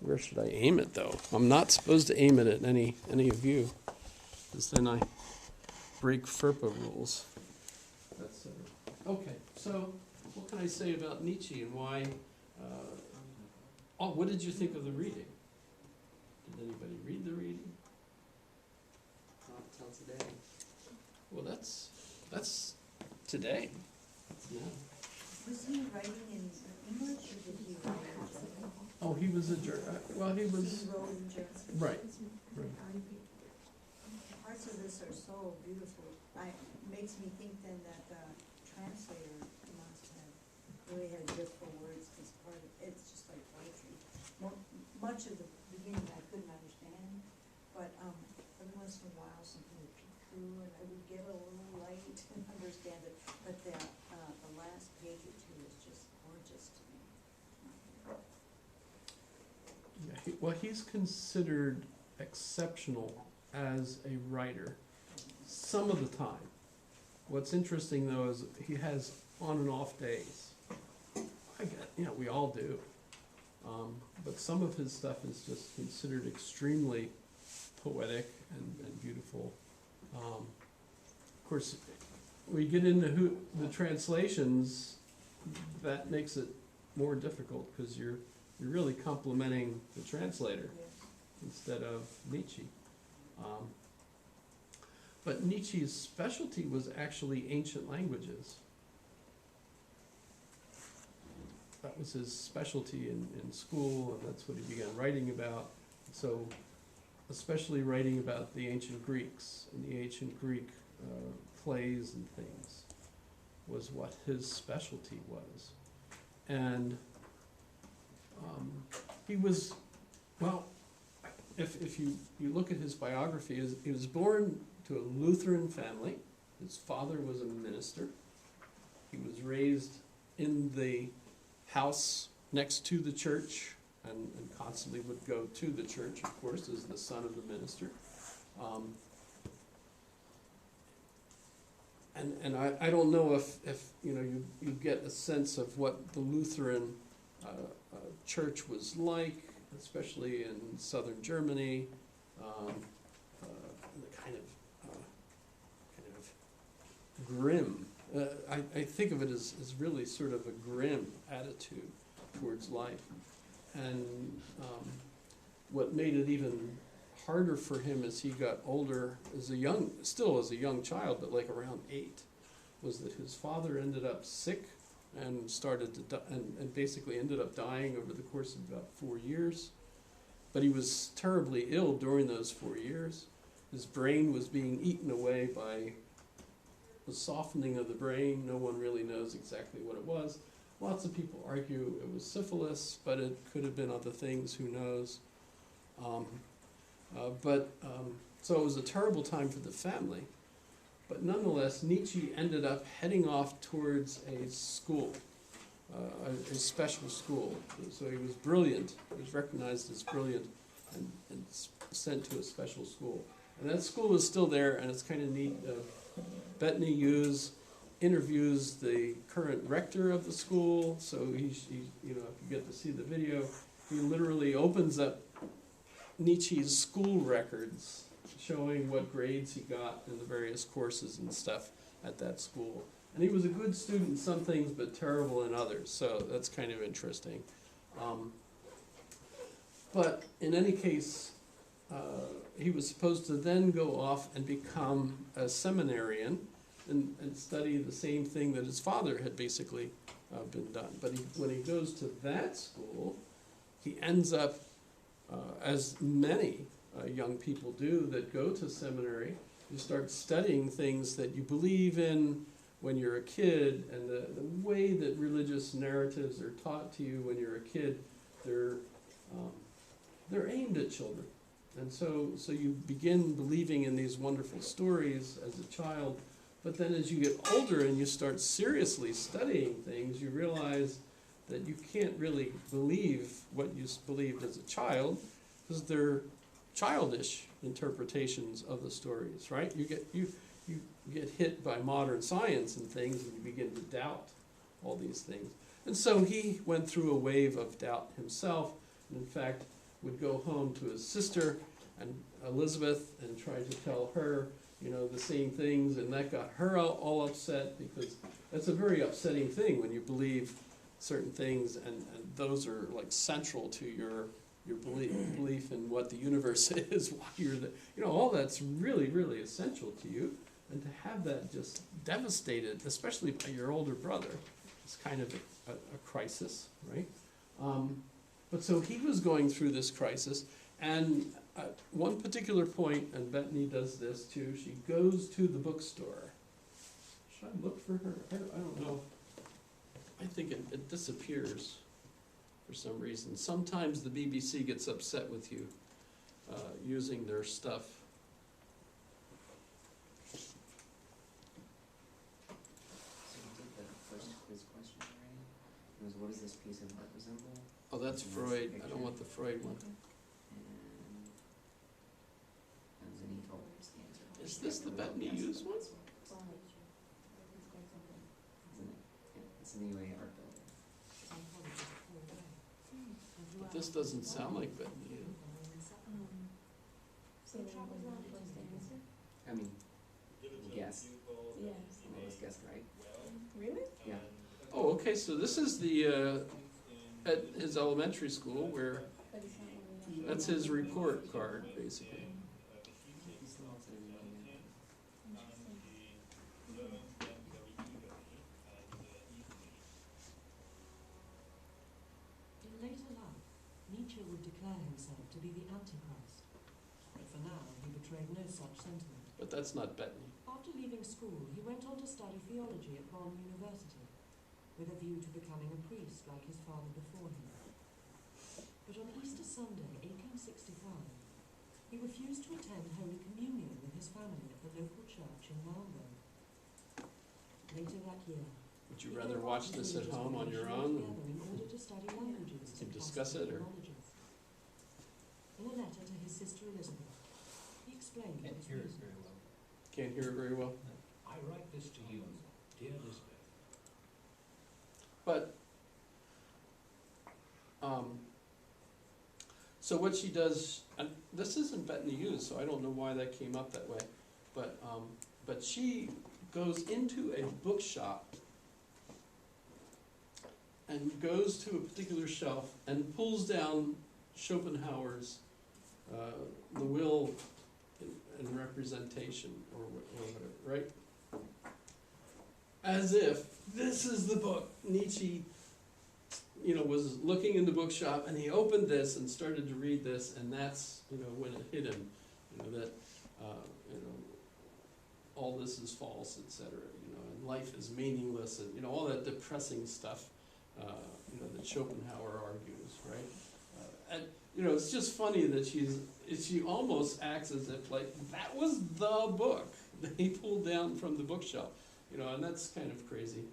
Where should I aim it, though? I'm not supposed to aim it at any of you, because then I break FERPA rules. That's okay. So, what can I say about Nietzsche and why? What did you think of the reading? Did anybody read the reading? Not till today. Well, that's today. Yeah. Was he writing in English or did he write in German? Oh, he was a well, he was He wrote in German. right. Parts of this are so beautiful. Makes me think then that the translator must have really had beautiful words because part of it's just like poetry. Much of the beginning I couldn't understand, but every once in a while something would peek through and I would get a little light and understand it. But the last page or two is just gorgeous to me. Yeah, well, he's considered exceptional as a writer some of the time. What's interesting though is he has on and off days. We all do. But some of his stuff is just considered extremely poetic and beautiful. Of course, we get into the translations, that makes it more difficult because you're really complimenting the translator instead of Nietzsche. But Nietzsche's specialty was actually ancient languages. That was his specialty in school, and that's what he began writing about. So, especially writing about the ancient Greeks and the ancient Greek plays and things was what his specialty was. And he was, well, if you look at his biography, he was born to a Lutheran family. His father was a minister. He was raised in the house next to the church and constantly would go to the church, of course, as the son of the minister. And I don't know if you get a sense of what the Lutheran church was like, especially in southern Germany, the kind of grim. I think of it as really sort of a grim attitude towards life, and what made it even harder for him as he got older, still as a young child, but like around 8, was that his father ended up sick and started to and basically ended up dying over the course of about 4 years. But he was terribly ill during those 4 years. His brain was being eaten away by the softening of the brain. No one really knows exactly what it was. Lots of people argue it was syphilis, but it could have been other things, who knows. So it was a terrible time for the family. But nonetheless, Nietzsche ended up heading off towards a school, a special school. So he was brilliant. He was recognized as brilliant and sent to a special school. And that school is still there, and it's kind of neat. Bettany Hughes interviews the current rector of the school. So he if you get to see the video, he literally opens up Nietzsche's school records showing what grades he got in the various courses and stuff at that school. And he was a good student in some things, but terrible in others, so that's kind of interesting. But in any case, he was supposed to then go off and become a seminarian and study the same thing that his father had basically been done. But when he goes to that school, he ends up, as many young people do that go to seminary, you start studying things that you believe in when you're a kid, and the way that religious narratives are taught to you when you're a kid, they're aimed at children. And so you begin believing in these wonderful stories as a child, but then as you get older and you start seriously studying things, you realize that you can't really believe what you believed as a child, because they're childish interpretations of the stories, right? You get hit by modern science and things, and you begin to doubt all these things. And so he went through a wave of doubt himself. And in fact, would go home to his sister and Elizabeth and try to tell her, you know, the same things, and that got her all upset, because that's a very upsetting thing when you believe certain things, and those are like central to your belief in what the universe is, why you're the, you know, all that's really, really essential to you. And to have that just devastated, especially by your older brother, is kind of a crisis, right? But so he was going through this crisis, and at one particular point, and Bethany does this too, she goes to the bookstore. Should I look for her? I don't know. I think it disappears for some reason. Sometimes the BBC gets upset with you using their stuff. So we did the first quiz question already. It was, what does this piece of art resemble? Oh, that's And Freud. this I don't want the Freud one. And then he told us the answer. Is this the Bethany Hughes one? Isn't it? Yeah, it's in the UA art building. But this doesn't sound like Bethany Hughes. So Trump was not supposed to answer? I mean, guess. Yes. Some of us guessed right. Really? Yeah. Oh, okay, so this is the, at his elementary school where, But it's not one of that's his report card, basically. He's still also in the UA. In later life, Nietzsche would declare himself to be the Antichrist. But for now, he betrayed no such sentiment. But that's not Bethany. After leaving school, he went on to study theology at Bonn University, with a view to becoming a priest like his father before him. But on Easter Sunday, 1865, he refused to attend Holy Communion with his family at the local church in Marlborough. Later that year, Would you rather watch this at home on your own? in order to study languages and discuss it, or? In a letter to his sister Elizabeth, he explained Can't his hear it reasons. very well. Can't hear it very well. I write this to you, dear Elizabeth. But, so what she does, and this isn't Bethany Hughes, so I don't know why that came up that way, but she goes into a bookshop and goes to a particular shelf and pulls down Schopenhauer's The Will and Representation, or whatever, right? As if this is the book. Nietzsche, you know, was looking in the bookshop, and he opened this and started to read this, and that's, you know, when it hit him, you know, that, you know, all this is false, etc. You know, and life is meaningless, and you know, all that depressing stuff, you know, that Schopenhauer argues, right? And you know, it's just funny that she almost acts as if like that was the book that he pulled down from the bookshelf, you know, and that's kind of crazy.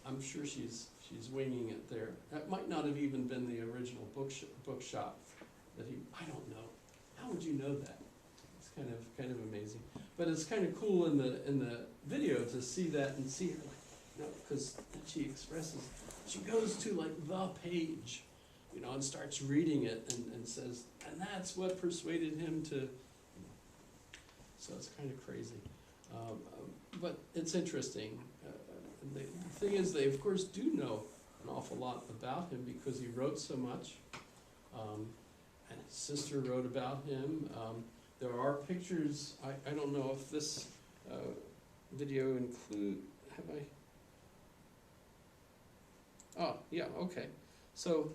I'm sure she's winging it there. That might not have even been the original bookshop that he. I don't know. How would you know that? It's kind of amazing. But it's kind of cool in the video to see that and see her like, you know, because she expresses. She goes to like the page, you know, and starts reading it and says, and that's what persuaded him to. You know. So it's kind of crazy, but it's interesting. The thing is, they of course do know an awful lot about him because he wrote so much, and his sister wrote about him. There are pictures. I don't know if this video include. Have I? Oh yeah, okay. So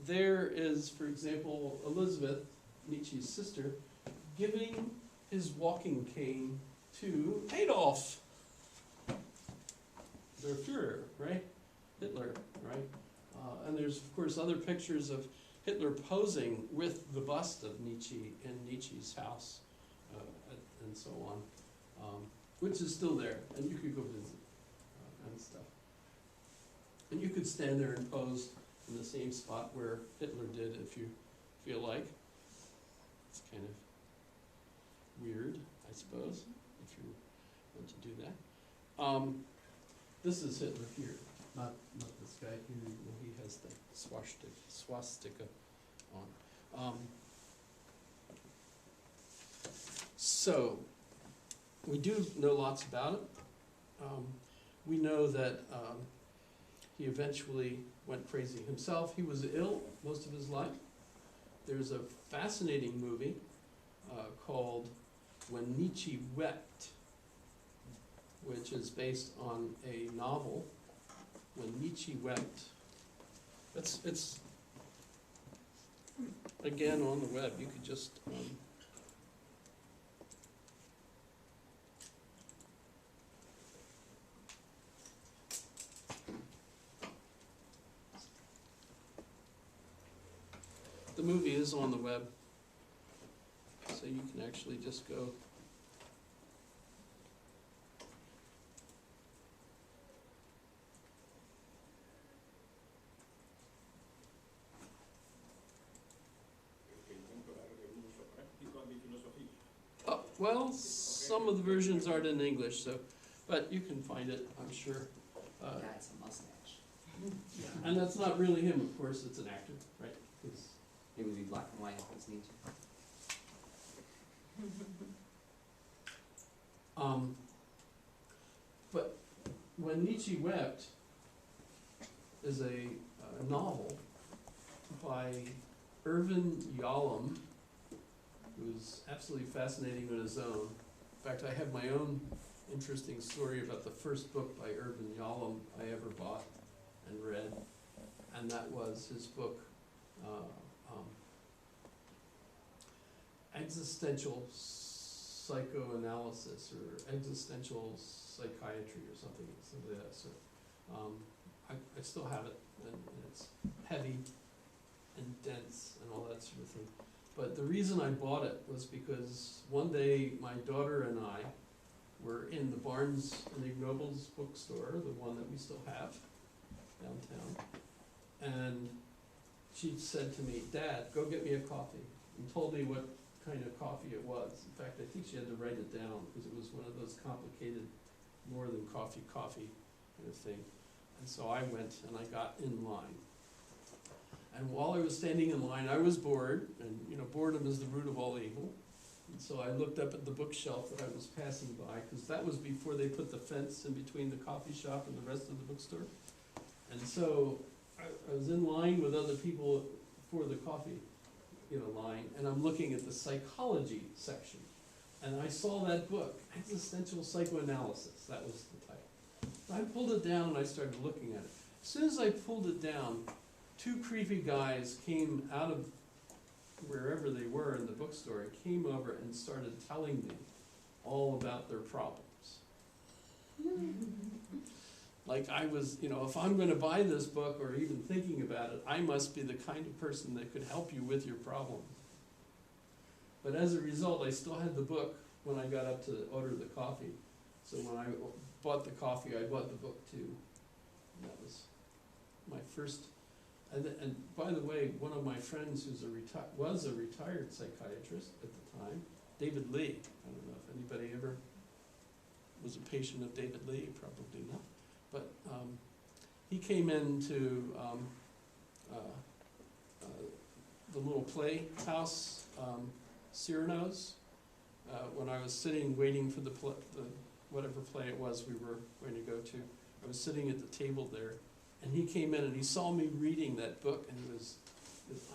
there is, for example, Elizabeth, Nietzsche's sister, giving his walking cane to Adolf. Der Führer, right? Hitler, right? And there's, of course, other pictures of Hitler posing with the bust of Nietzsche in Nietzsche's house, and so on, which is still there, and you could go visit and stuff. And you could stand there and pose in the same spot where Hitler did if you feel like. It's kind of weird, I suppose, if you want to do that. This is Hitler here, not this guy here. He has the swastika on. So, we do know lots about it. We know that he eventually went crazy himself. He was ill most of his life. There's a fascinating movie called When Nietzsche Wept, which is based on a novel, When Nietzsche Wept. It's again on the web. You could just the movie is on the web, so you can actually just go. Well, some of the versions aren't in English, so, but you can find it, I'm sure. Guy has a mustache. And that's not really him, of course, it's an actor, right? It's- It would be black and white if it was Nietzsche. But When Nietzsche Wept is a novel by Irvin Yalom, who's absolutely fascinating on his own. In fact, I have my own interesting story about the first book by Irvin Yalom I ever bought and read, and that was his book, Existential Psychoanalysis or Existential Psychiatry or something like that. So, I still have it, and it's heavy and dense and all that sort of thing. But the reason I bought it was because one day my daughter and I were in the Barnes and Nobles bookstore, the one that we still have downtown, and she said to me, "Dad, go get me a coffee," and told me what kind of coffee it was. In fact, I think she had to write it down because it was one of those complicated, more than coffee kind of thing. And so I went and I got in line. And while I was standing in line, I was bored, and boredom is the root of all evil. And so I looked up at the bookshelf that I was passing by, because that was before they put the fence in between the coffee shop and the rest of the bookstore. And so I was in line with other people for the coffee, line, and I'm looking at the psychology section. And I saw that book, Existential Psychoanalysis, that was the title. I pulled it down and I started looking at it. As soon as I pulled it down, two creepy guys came out of wherever they were in the bookstore and came over and started telling me all about their problems. Like I was, if I'm going to buy this book or even thinking about it, I must be the kind of person that could help you with your problem. But as a result, I still had the book when I got up to order the coffee. So when I bought the coffee, I bought the book too. And that was my first. And by the way, one of my friends who's was a retired psychiatrist at the time, David Lee. I don't know if anybody ever was a patient of David Lee, probably not. But he came into the little playhouse, Cyrano's, when I was sitting waiting for the whatever play it was we were going to go to. I was sitting at the table there, and he came in and he saw me reading that book, and his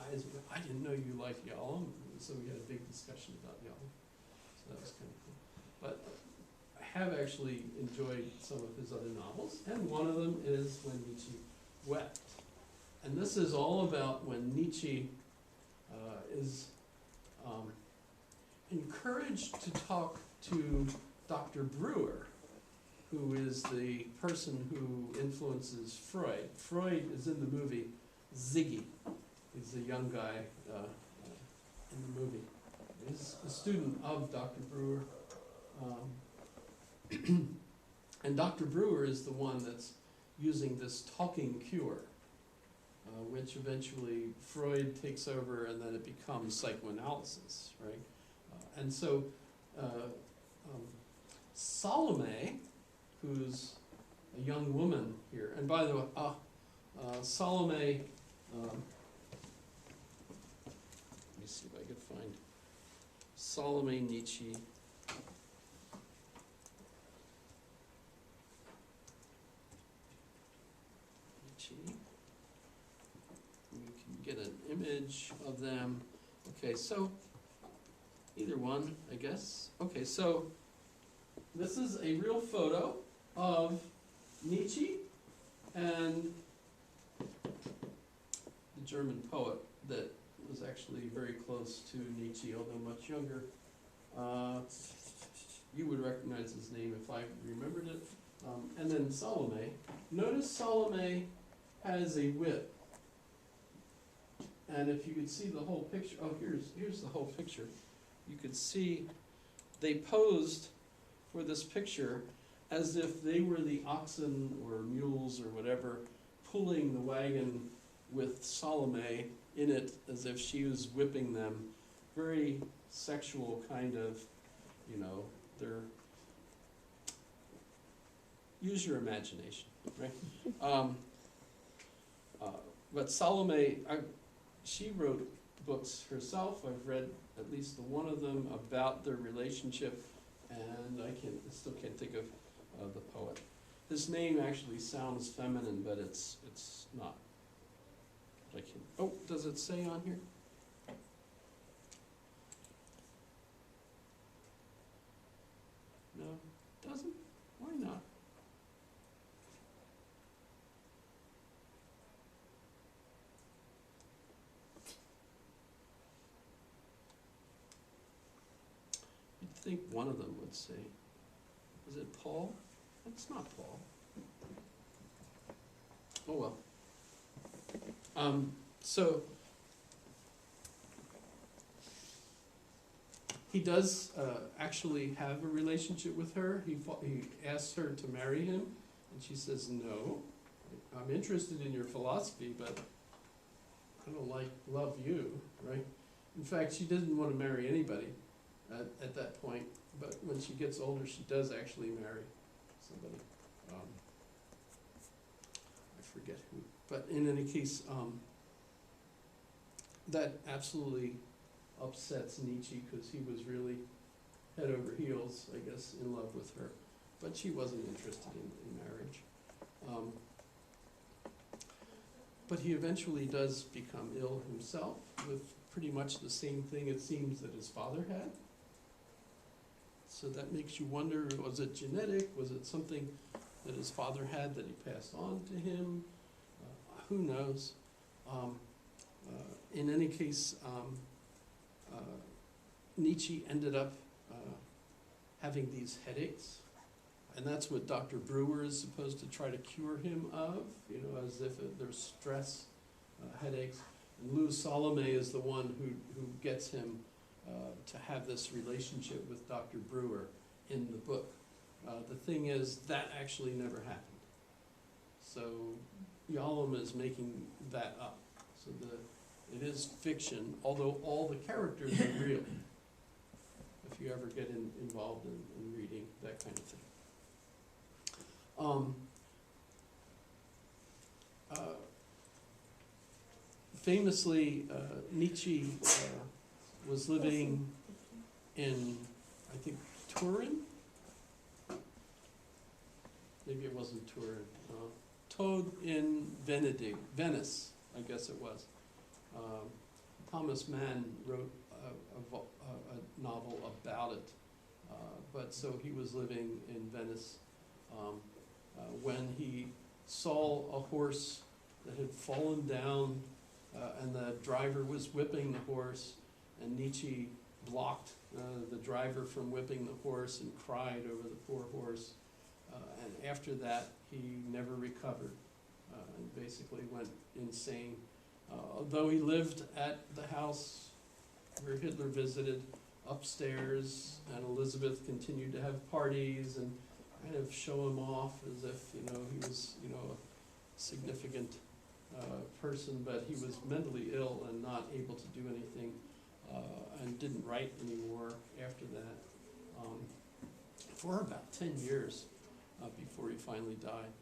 eyes were, "I didn't know you liked Yalom." And so we had a big discussion about Yalom. So that was kind of cool. But I have actually enjoyed some of his other novels, and one of them is When Nietzsche Wept. And this is all about when Nietzsche is encouraged to talk to Dr. Breuer, who is the person who influences Freud. Freud is in the movie Ziggy. He's a young guy in the movie. He's a student of Dr. Breuer. And Dr. Breuer is the one that's using this talking cure, which eventually Freud takes over, and then it becomes psychoanalysis, right? And so Salome, who's a young woman here, and by the way, me see if I could find Salome Nietzsche. We can get an image of them. Okay, so either one, I guess. Okay, so this is a real photo of Nietzsche and the German poet that was actually very close to Nietzsche, although much younger. You would recognize his name if I remembered it. And then Salome. Notice Salome has a whip. And if you could see the whole picture, oh, here's the whole picture. You could see they posed for this picture as if they were the oxen or mules or whatever pulling the wagon with Salome in it as if she was whipping them. Very sexual kind of, they're, use your imagination, right? But Salome, she wrote books herself. I've read at least one of them about their relationship, and I still can't think of the poet. His name actually sounds feminine, but it's not. Oh, does it say on here? No, doesn't? Why not? You'd think one of them would say. Is it Paul? It's not Paul. Oh well. So he does actually have a relationship with her. He asks her to marry him, and she says, no, I'm interested in your philosophy, but I don't love you, right? In fact, she didn't want to marry anybody at that point, but when she gets older, she does actually marry somebody. I forget who. But in any case, that absolutely upsets Nietzsche because he was really head over heels, I guess, in love with her. But she wasn't interested in marriage. But he eventually does become ill himself with pretty much the same thing, it seems, that his father had. So that makes you wonder, was it genetic? Was it something that his father had that he passed on to him? Who knows? In any case, Nietzsche ended up having these headaches, and that's what Dr. Brewer is supposed to try to cure him of, as if there's stress, headaches. And Louis Salome is the one who gets him to have this relationship with Dr. Brewer in the book. The thing is, that actually never happened. So Yalom is making that up. So it is fiction, although all the characters are real. If you ever get involved in reading that kind of thing. Famously, Nietzsche was living in, I think, Turin? Maybe it wasn't Turin. Tod in Venice, I guess it was. Thomas Mann wrote a novel about it. But so he was living in Venice when he saw a horse that had fallen down and the driver was whipping the horse, and Nietzsche blocked the driver from whipping the horse and cried over the poor horse. And after that, he never recovered and basically went insane. Although he lived at the house where Hitler visited upstairs, and Elizabeth continued to have parties and kind of show him off as if, he was, a significant person, but he was mentally ill and not able to do anything and didn't write anymore after that for about 10 years before he finally died.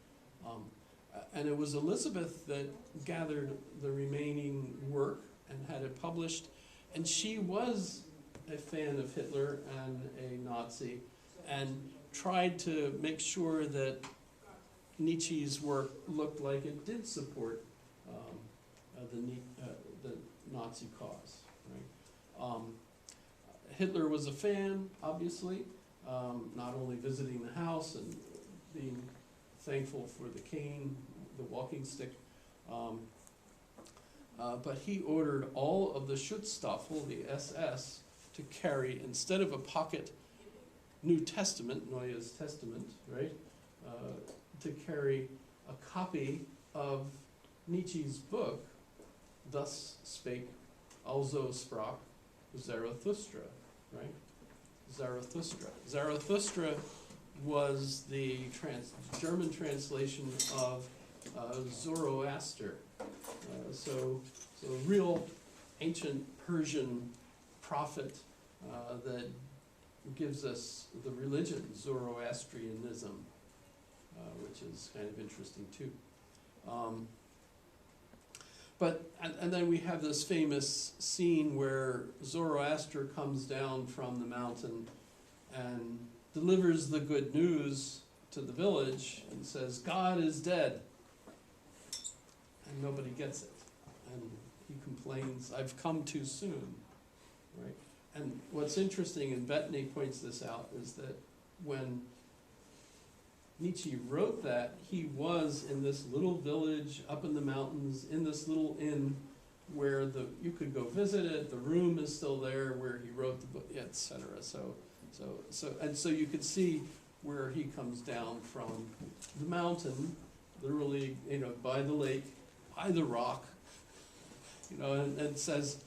And it was Elizabeth that gathered the remaining work and had it published, And she was a fan of Hitler and a Nazi, and tried to make sure that Nietzsche's work looked like it did support the Nazi cause. Right? Hitler was a fan, obviously, not only visiting the house and being thankful for the cane, the walking stick, but he ordered all of the Schutzstaffel, the SS, to carry, instead of a pocket New Testament, Neues Testament, right, to carry a copy of Nietzsche's book, Thus Spake, Also Sprach Zarathustra, right? Zarathustra. Zarathustra was the German translation of Zoroaster. So a real ancient Persian prophet that gives us the religion, Zoroastrianism, which is kind of interesting too. And then we have this famous scene where Zoroaster comes down from the mountain and delivers the good news to the village and says, God is dead. And nobody gets it. And he complains, I've come too soon. Right? And what's interesting, and Bettany points this out, is that when Nietzsche wrote that, he was in this little village up in the mountains, in this little inn where you could go visit it. The room is still there where he wrote the book, etc. So you could see where he comes down from the mountain, literally, by the lake, by the rock, and says,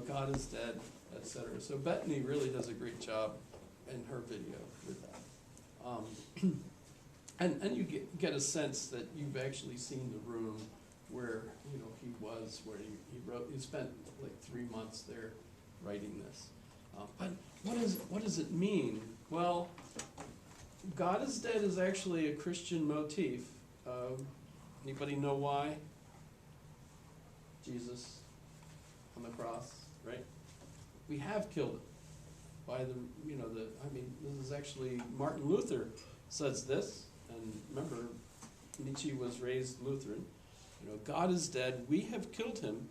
God is dead, etc. So Bettany really does a great job in her video with that. And you get a sense that you've actually seen the room where he was, where he spent like 3 months there writing this. But what does it mean? Well, God is dead is actually a Christian motif. Anybody know why? Jesus on the cross, right? We have killed it by this is actually Martin Luther says this. And remember, Nietzsche was raised Lutheran. God is dead. We have killed him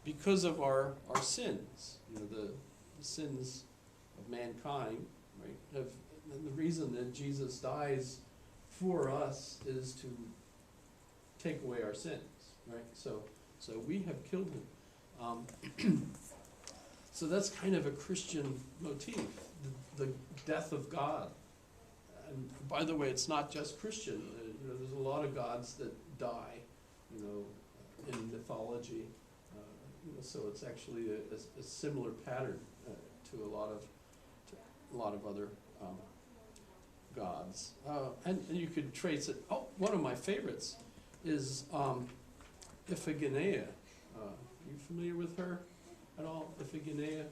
because of our sins. The sins of mankind, right? And the reason that Jesus dies for us is to take away our sins, right? So we have killed him. So that's kind of a Christian motif, the death of God. And by the way, it's not just Christian. There's a lot of gods that die, in mythology. So it's actually a similar pattern to a lot of other gods. And you could trace it. Oh, one of my favorites is Iphigenia. You familiar with her at all, Iphigenia?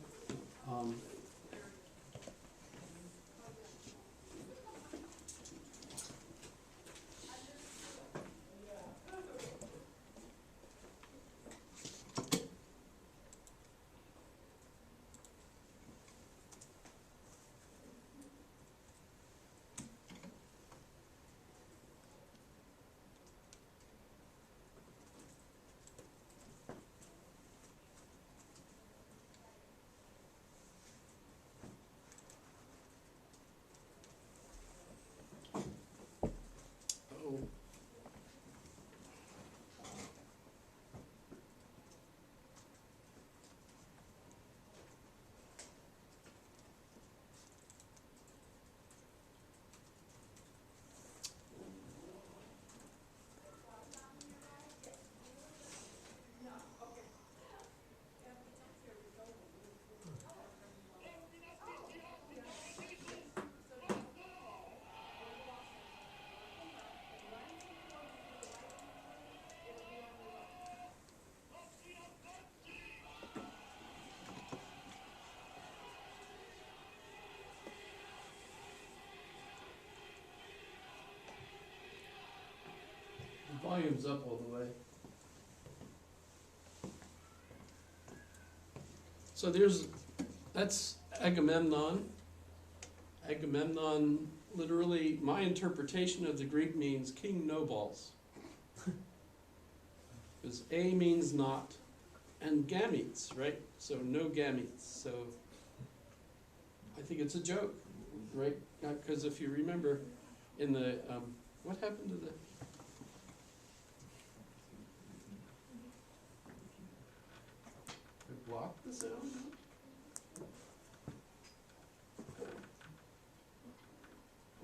Volume's up all the way. So that's Agamemnon. Agamemnon, literally, my interpretation of the Greek means king no balls. Because A means not, and gametes, right? So no gametes. So I think it's a joke, right? Because if you remember in the, what happened to the, I blocked the sound?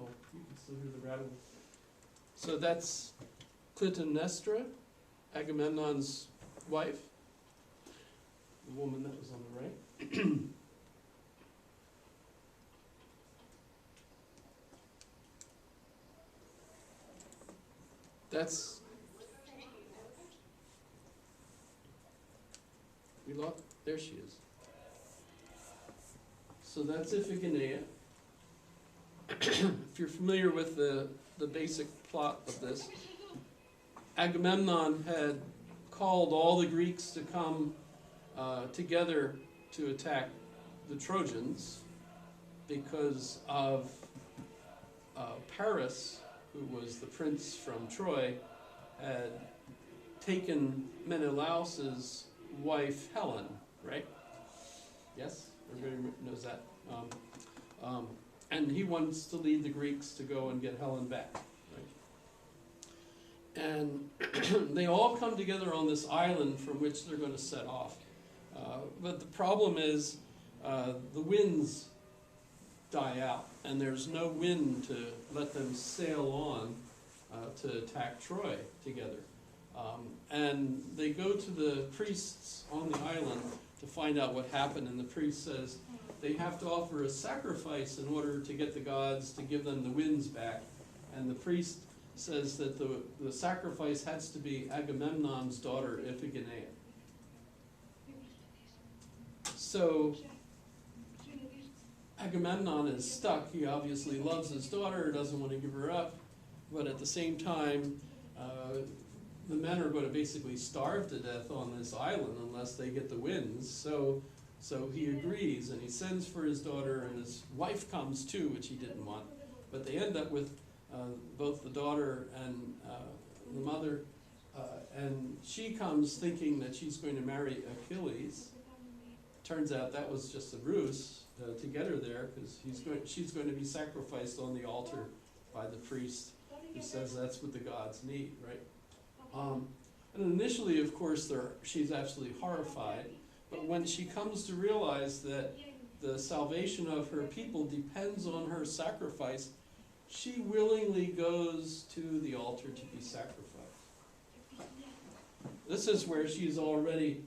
Oh, you can still hear the rattle. So that's Clytemnestra, Agamemnon's wife, the woman that was on the right. That's, we lost, there she is. So that's Iphigenia. If you're familiar with the basic plot of this, Agamemnon had called all the Greeks to come together to attack the Trojans because of Paris, who was the prince from Troy, had taken Menelaus's wife Helen, right? Yes? Everybody knows that. And he wants to lead the Greeks to go and get Helen back, right? And they all come together on this island from which they're going to set off. But the problem is the winds die out, and there's no wind to let them sail on to attack Troy together. And they go to the priests on the island to find out what happened, and the priest says they have to offer a sacrifice in order to get the gods to give them the winds back. And the priest says that the sacrifice has to be Agamemnon's daughter, Iphigenia. So Agamemnon is stuck. He obviously loves his daughter, doesn't want to give her up, but at the same time, the men are going to basically starve to death on this island unless they get the winds. So he agrees, and he sends for his daughter, and his wife comes too, which he didn't want. But they end up with both the daughter and the mother, and she comes thinking that she's going to marry Achilles. Turns out that was just a ruse to get her there, because she's going to be sacrificed on the altar by the priest, who says that's what the gods need, right? And initially, of course, she's absolutely horrified. But when she comes to realize that the salvation of her people depends on her sacrifice, she willingly goes to the altar to be sacrificed. This is where she's already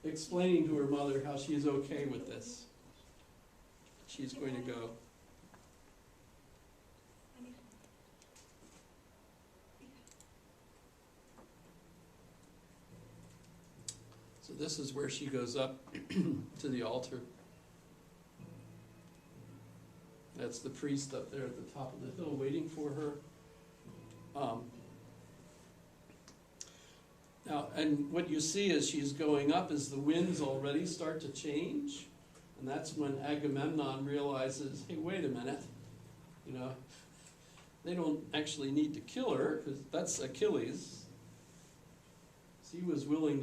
explaining to her mother how she's okay with this. She's going to go. So this is where she goes up to the altar. That's the priest up there at the top of the hill waiting for her. Now, and what you see as she's going up is the winds already start to change. And that's when Agamemnon realizes, hey, wait a minute. You know, they don't actually need to kill her, because that's Achilles. So he was willing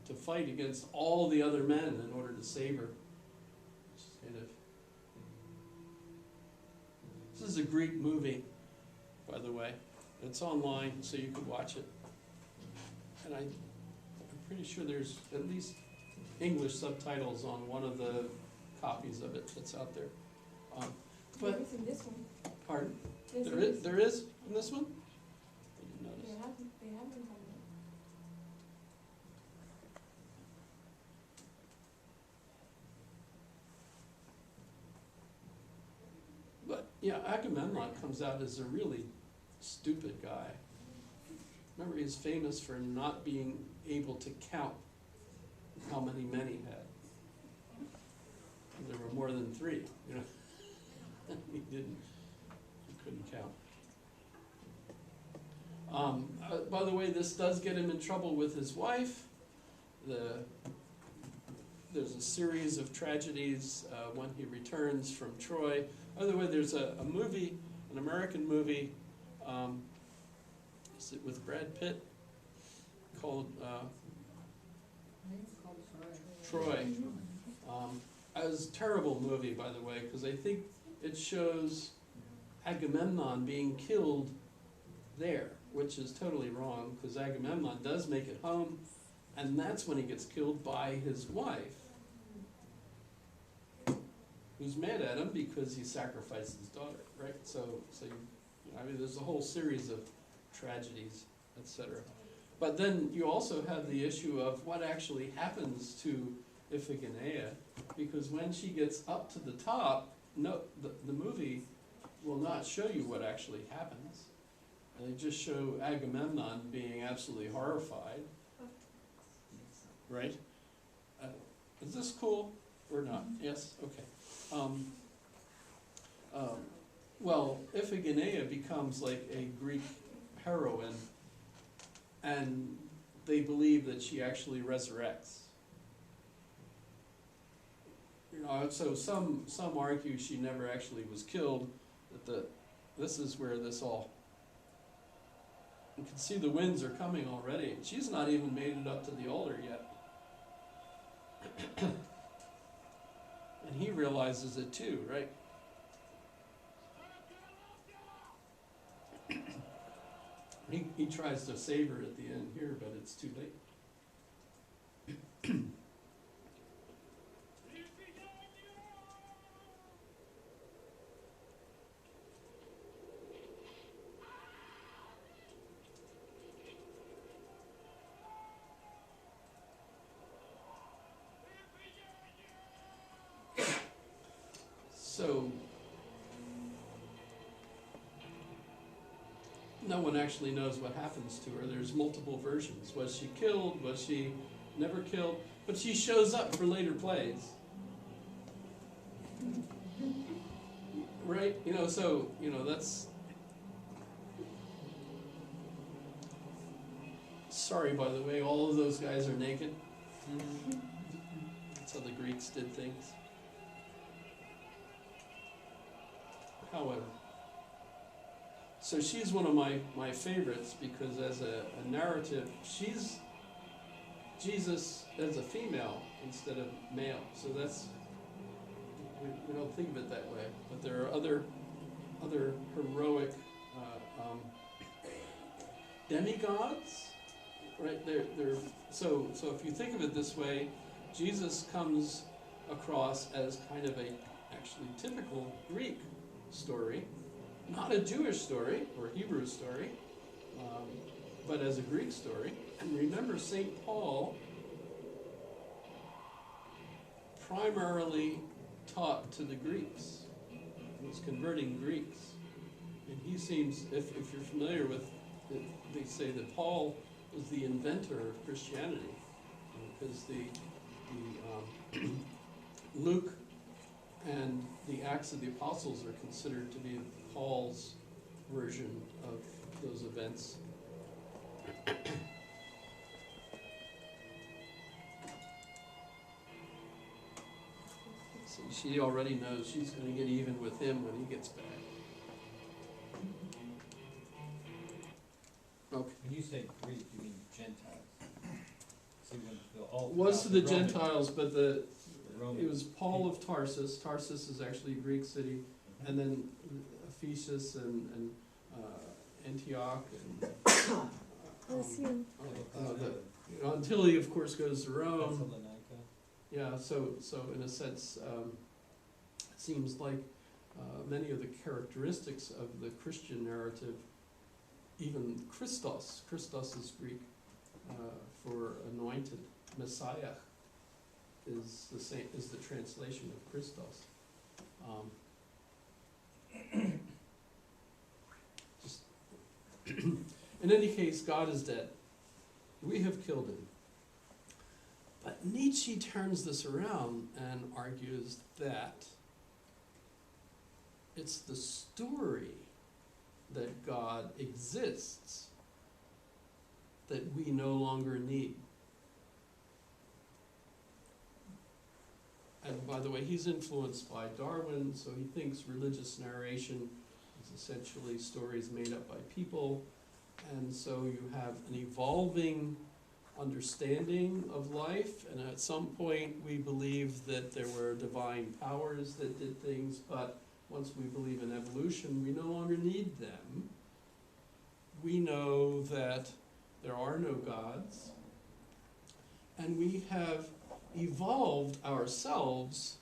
to fight against all the other men in order to save her. Which is kind of... This is a Greek movie, by the way. It's online, so you can watch it. And I'm pretty sure there's at least English subtitles on one of the copies of it that's out there. But It's in this one. pardon? There's There in is, there is in this one? I didn't notice. They have them on there. But yeah, Agamemnon comes out as a really stupid guy. Remember, he's famous for not being able to count how many men he had. There were more than 3, you know. He couldn't count. By the way, this does get him in trouble with his wife. The there's a series of tragedies when he returns from Troy. By the way, there's a movie, an American movie, is it with Brad Pitt, called Troy. It was a terrible movie, by the way, because I think it shows Agamemnon being killed there, which is totally wrong, because Agamemnon does make it home, and that's when he gets killed by his wife, who's mad at him because he sacrificed his daughter, right? So I mean, there's a whole series of tragedies, etc. But then you also have the issue of what actually happens to Iphigenia, because when she gets up to the top, no, the movie will not show you what actually happens. They just show Agamemnon being absolutely horrified, right? Is this cool or not? Yes? Okay. Well, Iphigenia becomes like a Greek heroine, and they believe that she actually resurrects. You know, so some argue she never actually was killed. That this is where this all. You can see the winds are coming already. She's not even made it up to the altar yet. And he realizes it too, right? He tries to save her at the end here, but it's too late. So, no one actually knows what happens to her. There's multiple versions. Was she killed? Was she never killed? But she shows up for later plays. Right? You know, so, you know, that's... Sorry, by the way, all of those guys are naked. That's how the Greeks did things. However, so she's one of my favorites because as a narrative, she's Jesus as a female instead of male. So that's, we don't think of it that way. But there are other heroic demigods, right? They're so if you think of it this way, Jesus comes across as kind of a actually typical Greek story, not a Jewish story or Hebrew story, but as a Greek story. And remember, St. Paul primarily taught to the Greeks. He was converting Greeks. And he seems, if you're familiar with it, they say that Paul was the inventor of Christianity, because the Luke and the Acts of the Apostles are considered to be Paul's version of those events. So she already knows she's going to get even with him when he gets back. Okay. When you say Greek, you mean Gentiles. See, when all Was to the Roman- Gentiles, but Roman it was Paul of Tarsus. Tarsus is actually a Greek city, and then Ephesus and Antioch and until he of course goes to Rome. Thessalonica. Yeah, so in a sense, it seems like many of the characteristics of the Christian narrative, even Christos is Greek for anointed Messiah, is the same, is the translation of Christos. Just in any case, God is dead. We have killed him. But Nietzsche turns this around and argues that it's the story that God exists that we no longer need. and by the way, he's influenced by Darwin, so he thinks religious narration is essentially stories made up by people. And so you have an evolving understanding of life, and at some point we believe that there were divine powers that did things, but once we believe in evolution, we no longer need them. We know that there are no gods, and we have evolved ourselves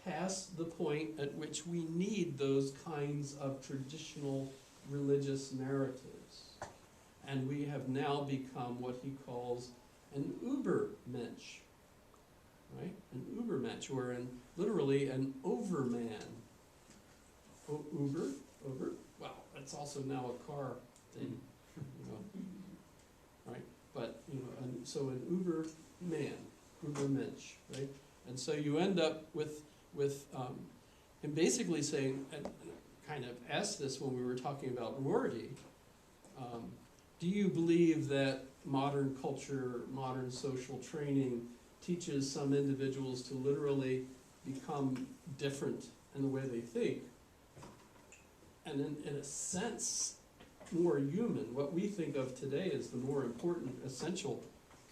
past the point at which we need those kinds of traditional religious narratives. And we have now become what he calls an Übermensch, right? An Übermensch, or literally an overman. Uber, well, it's also now a car thing, you know, right? But, you know, and so an Überman, Übermensch, right? And so you end up with him basically saying, and kind of asked this when we were talking about Rorty, do you believe that modern culture, modern social training teaches some individuals to literally become different in the way they think, and in a sense more human? What we think of today as the more important, essential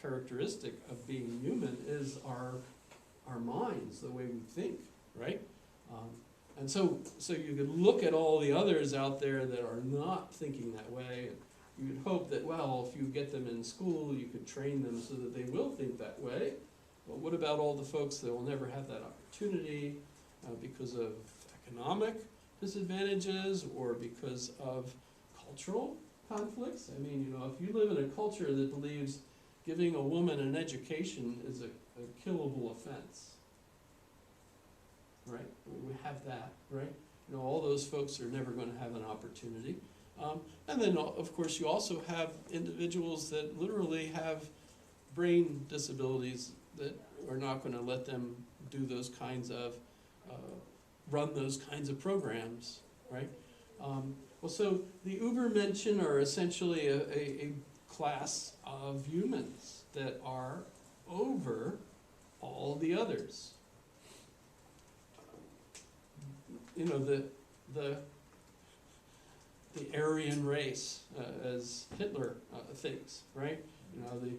characteristic of being human is our minds, the way we think, right? And so you could look at all the others out there that are not thinking that way. You would hope that, well, if you get them in school, you could train them so that they will think that way. But what about all the folks that will never have that opportunity because of economic disadvantages or because of cultural conflicts? I mean, you know, if you live in a culture that believes giving a woman an education is a killable offense, right? We have that, right? You know, all those folks are never going to have an opportunity. And then, of course, you also have individuals that literally have brain disabilities that are not going to let them do those kinds of, run those kinds of programs, right? Well, so the Übermenschen are essentially a class of humans that are over all the others. You know, the Aryan race, as Hitler thinks, right? You know, the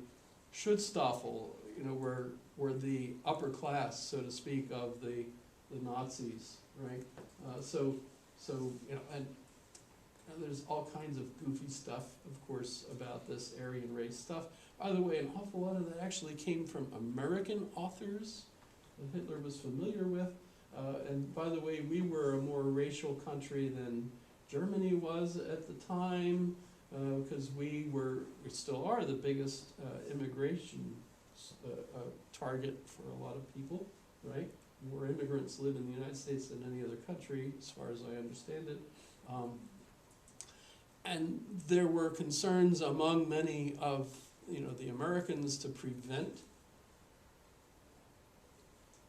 Schutzstaffel, you know, were the upper class, so to speak, of the Nazis, right? So you know, and there's all kinds of goofy stuff, of course, about this Aryan race stuff. By the way, an awful lot of that actually came from American authors that Hitler was familiar with. And by the way, we were a more racial country than Germany was at the time, because we still are the biggest immigration target for a lot of people, right? More immigrants live in the United States than any other country, as far as I understand it. And there were concerns among many of, you know, the Americans to prevent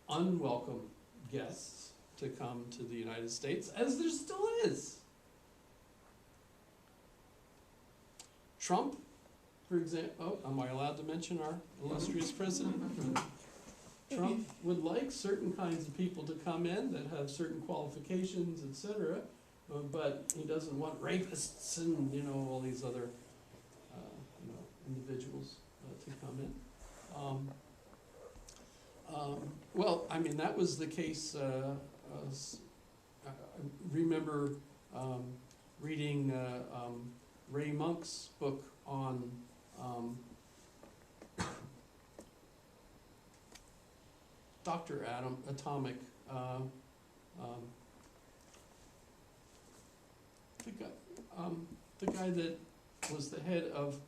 unwelcome guests to come to the United States, as there still is. Trump, for example, am I allowed to mention our illustrious president? Trump would like certain kinds of people to come in that have certain qualifications, etc., but he doesn't want rapists and, you know, all these other, you know, individuals to come in. Well, I mean, that was the case. I remember reading Ray Monk's book on Dr. Atomic. The guy that was the head of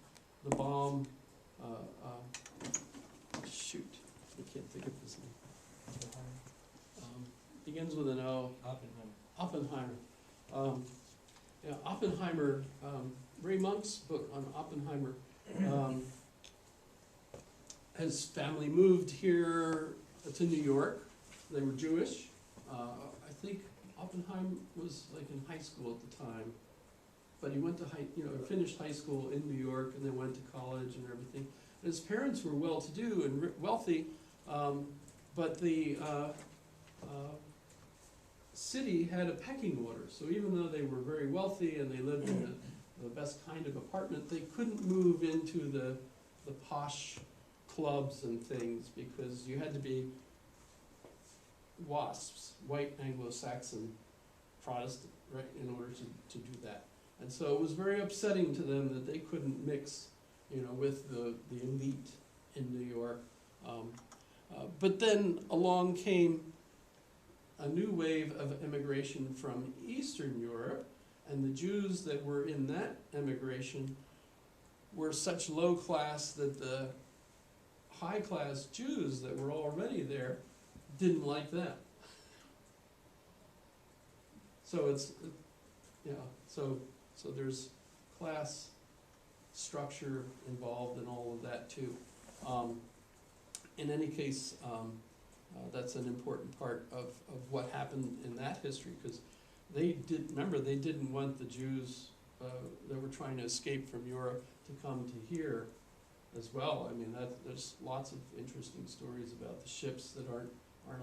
the bomb. Shoot, I can't think of his name. Begins with an O. Oppenheimer. Yeah, Oppenheimer. Ray Monk's book on Oppenheimer. His family moved here to New York. They were Jewish. I think Oppenheimer was like in high school at the time, but he went to finished high school in New York and then went to college and everything. And his parents were well-to-do and wealthy, But the city had a pecking order, so even though they were very wealthy and they lived in the best kind of apartment, they couldn't move into the posh clubs and things because you had to be WASPs, white Anglo-Saxon Protestant, right, in order to do that. And so it was very upsetting to them that they couldn't mix, you know, with the elite in New York. But then along came a new wave of immigration from Eastern Europe, and the Jews that were in that immigration were such low class that the high class Jews that were already there didn't like them. So it's, you know, so there's class structure involved in all of that too. In any case, that's an important part of what happened in that history, because they didn't want the Jews that were trying to escape from Europe to come to here as well. I mean, there's lots of interesting stories about the ships that aren't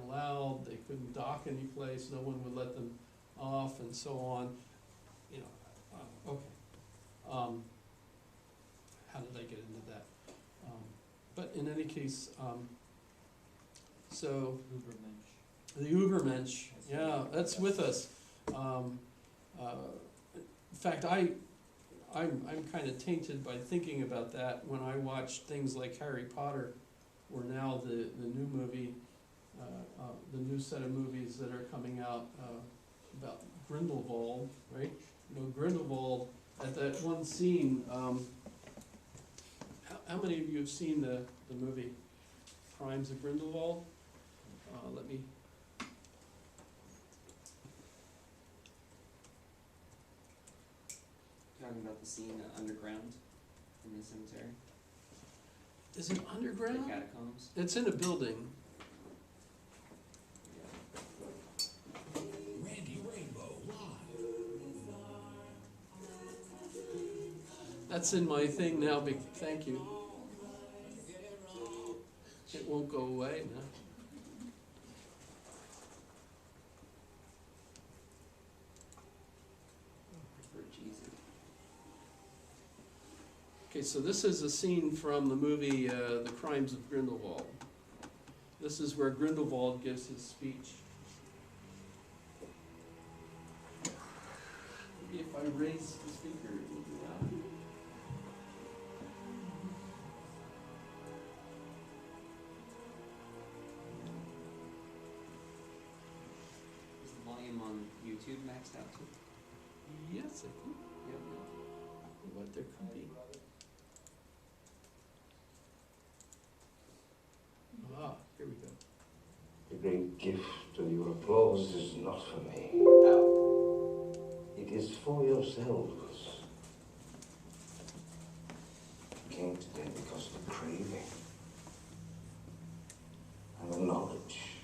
allowed, they couldn't dock any place, no one would let them off, and so on. You know, okay. How did I get into that? But in any case, so Ubermensch. the Ubermensch, yeah, that's with us. In fact, I'm kind of tainted by thinking about that when I watch things like Harry Potter, or now the new movie, the new set of movies that are coming out about Grindelwald, right? You know, Grindelwald, at that one scene, how many of you have seen the movie Crimes of Grindelwald? Let me. Talking about the scene underground in the cemetery, Is it the underground? catacombs. It's in a building. Randy Rainbow live. That's in my thing now, thank you. It won't go away now. For Jesus. Okay, so this is a scene from the movie The Crimes of Grindelwald. This is where Grindelwald gives his speech. Maybe if I raise the speaker, it will be loud. Is the volume on YouTube maxed out too? Yes, I think. Yep. What there could be. Ah, here we go. The great gift of your applause is not for me. It is for yourselves. You came today because of the craving and the knowledge